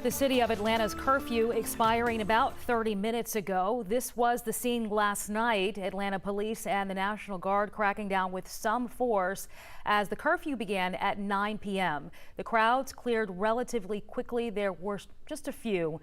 The city of Atlanta's curfew expiring about 30 minutes ago. This was the scene last night. Atlanta police and the National Guard cracking down with some force as the curfew began at 9 p.m. The crowds cleared relatively quickly. There were just a few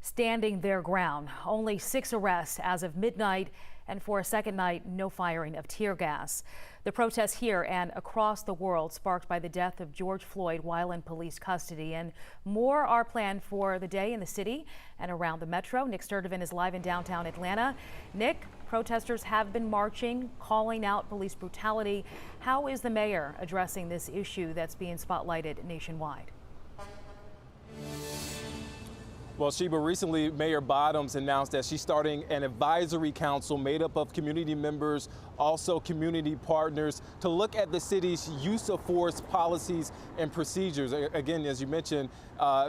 standing their ground. Only 6 arrests as of midnight, and for a second night, no firing of tear gas. The protests here and across the world sparked by the death of George Floyd while in police custody, and more are planned for the day in the city and around the metro. Nick Sturdivant is live in downtown Atlanta. Nick, protesters have been marching, calling out police brutality. How is the mayor addressing this issue that's being spotlighted nationwide? Well, Sheba, recently Mayor Bottoms announced that she's starting an advisory council made up of community members, also community partners, to look at the city's use of force policies and procedures. Again, as you mentioned,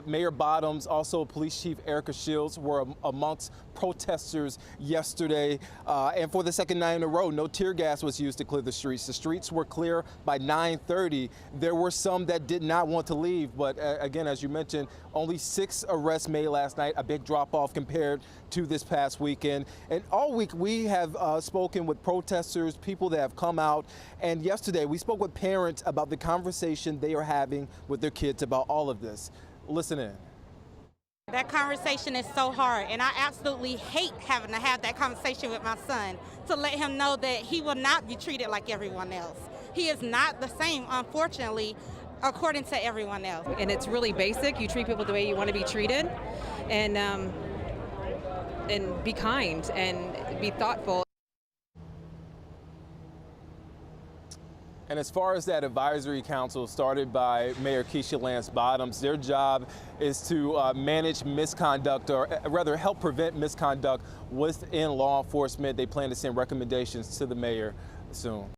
Mayor Bottoms, also Police Chief Erica Shields were amongst protesters yesterday. And for the second night in a row, no tear gas was used to clear the streets. The streets were clear by 9:30. There were some that did not want to leave, but again, as you mentioned, only 6 arrests made last night, a big drop off compared to this past weekend. And all week we have spoken with protesters, people that have come out. And yesterday we spoke with parents about the conversation they are having with their kids about all of this. Listen in. That conversation is so hard, and I absolutely hate having to have that conversation with my son to let him know that he will not be treated like everyone else. He is not the same, unfortunately, according to everyone else. And it's really basic. You treat people the way you want to be treated, and be kind and be thoughtful. And as far as that advisory council started by Mayor Keisha Lance Bottoms, their job is to manage misconduct, or rather help prevent misconduct within law enforcement. They plan to send recommendations to the mayor soon.